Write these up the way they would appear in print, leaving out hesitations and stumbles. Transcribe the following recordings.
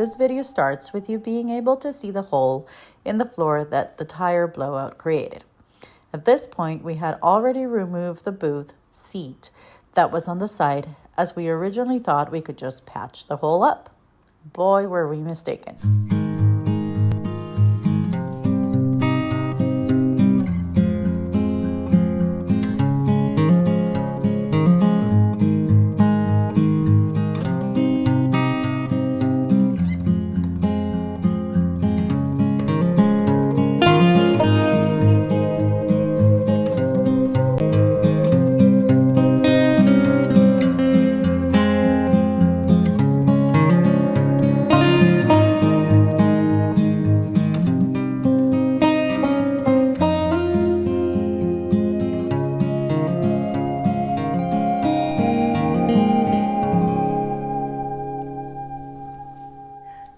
this video starts with you being able to see the hole in the floor that the tire blowout created. At this point, we had already removed the booth seat that was on the side, as we originally thought we could just patch the hole up. Boy, were we mistaken.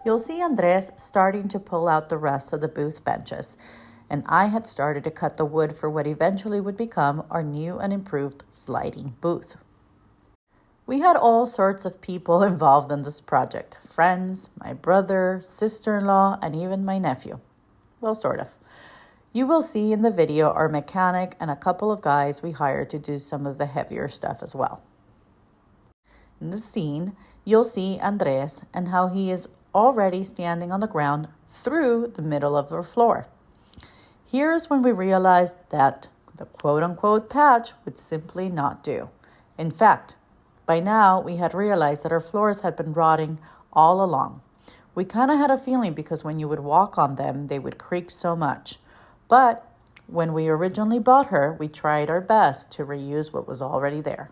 You'll see Andres starting to pull out the rest of the booth benches, and I had started to cut the wood for what eventually would become our new and improved sliding booth. We had all sorts of people involved in this project: friends, my brother, sister-in-law, and even my nephew. Well, sort of. You will see in the video our mechanic and a couple of guys we hired to do some of the heavier stuff as well. In the scene, you'll see Andres and how he is already standing on the ground through the middle of the floor. Here is when we realized that the quote-unquote patch would simply not do. In fact, by now we had realized that our floors had been rotting all along. We kind of had a feeling because when you would walk on them, they would creak so much. But when we originally bought her, we tried our best to reuse what was already there.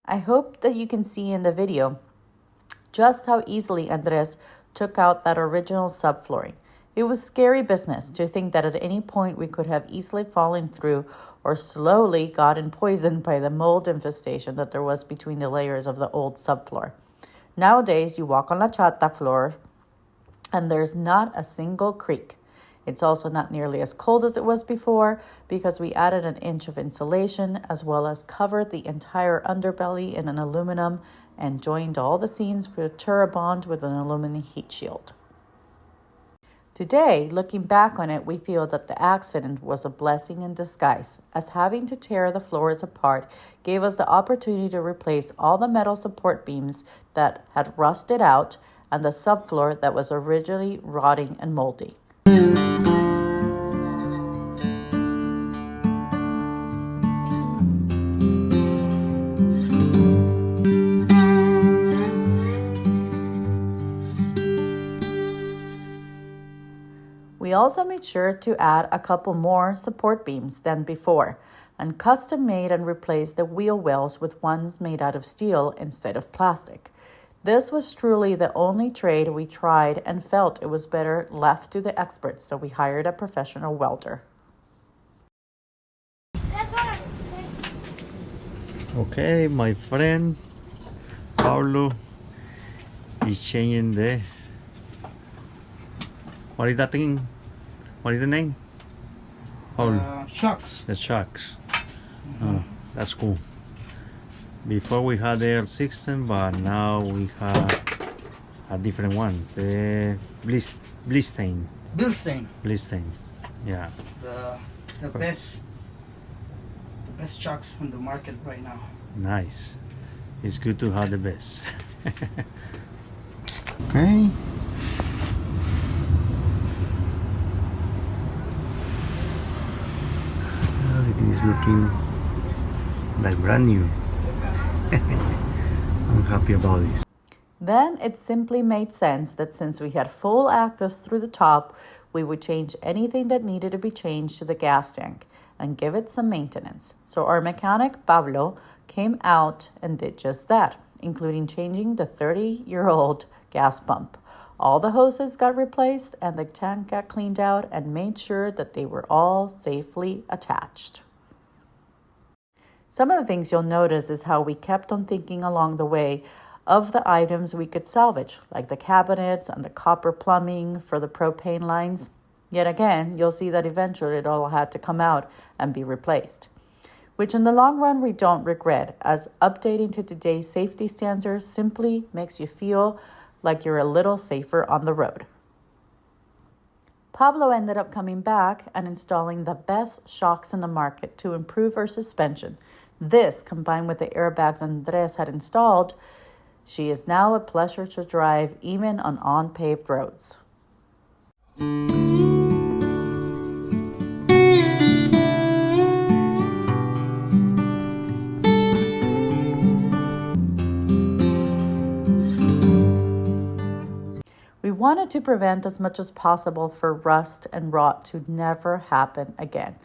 I hope that you can see in the video just how easily Andres took out that original subflooring. It was scary business to think that at any point we could have easily fallen through or slowly gotten poisoned by the mold infestation that there was between the layers of the old subfloor. Nowadays, you walk on la Chata floor and there's not a single creak. It's also not nearly as cold as it was before because we added an inch of insulation as well as covered the entire underbelly in an aluminum and joined all the seams with Turabond with an aluminum heat shield. Today, looking back on it, we feel that the accident was a blessing in disguise, as having to tear the floors apart gave us the opportunity to replace all the metal support beams that had rusted out and the subfloor that was originally rotting and moldy. We also made sure to add a couple more support beams than before and custom made and replaced the wheel wells with ones made out of steel instead of plastic. This was truly the only trade we tried and felt it was better left to the experts, so we hired a professional welder. Okay, my friend Pablo is changing the, what is that thing? What is the name? Shocks. The shocks. Oh, that's cool. Before we had the air system, but now we have a different one. The Bilstein. Yeah. The best shocks on the market right now. Nice. It's good to have the best. Okay. It is looking like brand new. I'm happy about this. Then it simply made sense that since we had full access through the top, we would change anything that needed to be changed to the gas tank and give it some maintenance. So our mechanic, Pablo, came out and did just that, including changing the 30-year-old gas pump. All the hoses got replaced and the tank got cleaned out and made sure that they were all safely attached. Some of the things you'll notice is how we kept on thinking along the way of the items we could salvage, like the cabinets and the copper plumbing for the propane lines. Yet again, you'll see that eventually it all had to come out and be replaced, which in the long run we don't regret, as updating to today's safety standards simply makes you feel like you're a little safer on the road. Pablo ended up coming back and installing the best shocks in the market to improve her suspension. This, combined with the airbags Andres had installed, she is now a pleasure to drive even on unpaved roads. We wanted to prevent as much as possible for rust and rot to never happen again.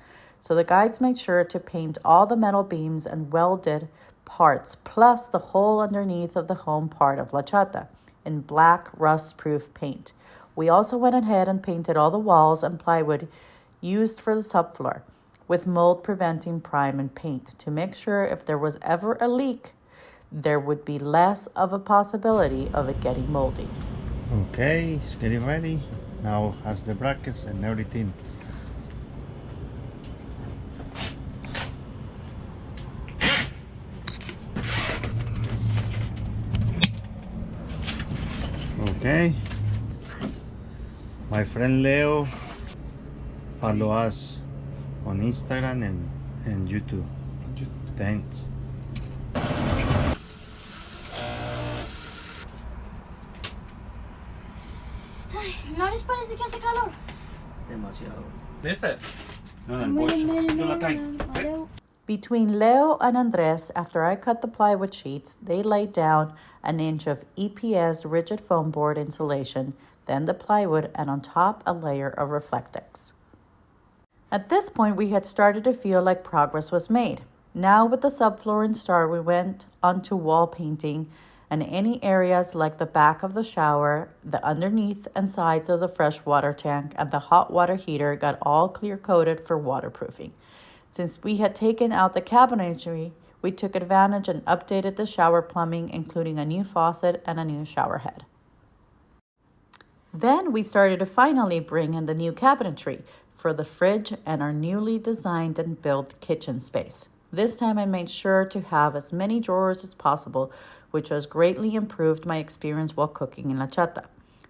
So the guides made sure to paint all the metal beams and welded parts, plus the hole underneath of the home part of La Chata, in black rust-proof paint. We also went ahead and painted all the walls and plywood used for the subfloor, with mold-preventing prime and paint to make sure if there was ever a leak, there would be less of a possibility of it getting moldy. Okay, it's getting ready. Now has the brackets and everything. Okay. My friend Leo follow us on Instagram and YouTube. Thanks. ¿No les parece que hace calor? Demasiado. Listen. No, el bolso. No la traen. Between Leo and Andres, after I cut the plywood sheets, they laid down an inch of EPS rigid foam board insulation, then the plywood, and on top a layer of Reflectex. At this point, we had started to feel like progress was made. Now with the subfloor installed, we went on to wall painting and any areas like the back of the shower, the underneath and sides of the freshwater tank, and the hot water heater got all clear coated for waterproofing. Since we had taken out the cabinetry, we took advantage and updated the shower plumbing, including a new faucet and a new shower head. Then we started to finally bring in the new cabinetry for the fridge and our newly designed and built kitchen space. This time I made sure to have as many drawers as possible, which has greatly improved my experience while cooking in La Chata.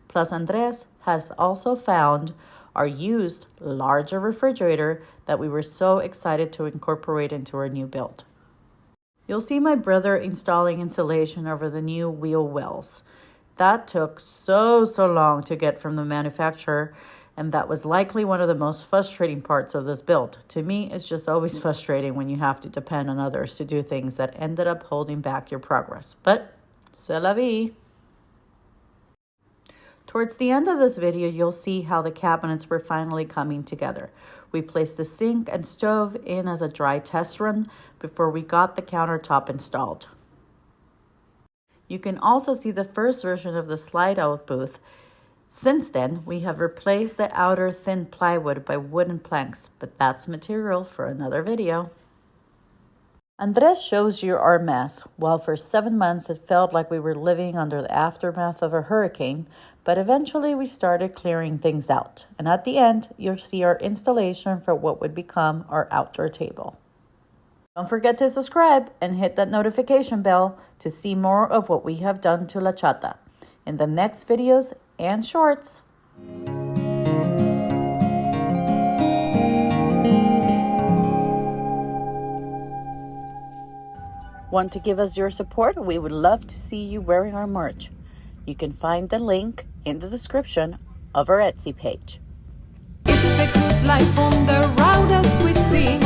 Plus, Andres has also found our used larger refrigerator that we were so excited to incorporate into our new build. You'll see my brother installing insulation over the new wheel wells. That took so long to get from the manufacturer, and that was likely one of the most frustrating parts of this build. To me, it's just always frustrating when you have to depend on others to do things that ended up holding back your progress. But c'est la vie. Towards the end of this video, you'll see how the cabinets were finally coming together. We placed the sink and stove in as a dry test run before we got the countertop installed. You can also see the first version of the slide-out booth. Since then, we have replaced the outer thin plywood by wooden planks, but that's material for another video. Andres shows you our mess. Well, for 7 months, it felt like we were living under the aftermath of a hurricane, but eventually we started clearing things out. And at the end, you'll see our installation for what would become our outdoor table. Don't forget to subscribe and hit that notification bell to see more of what we have done to La Chata in the next videos and shorts. Want to give us your support? We would love to see you wearing our merch. You can find the link in the description of our Etsy page. It's the good life on the road as we sing.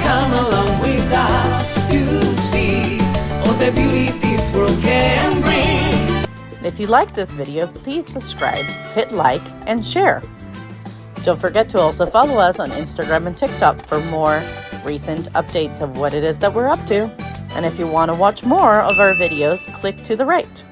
Come along with us to see all the beauty this world can bring. If you like this video, please subscribe, hit like, and share. Don't forget to also follow us on Instagram and TikTok for more recent updates of what it is that we're up to. And if you want to watch more of our videos, click to the right.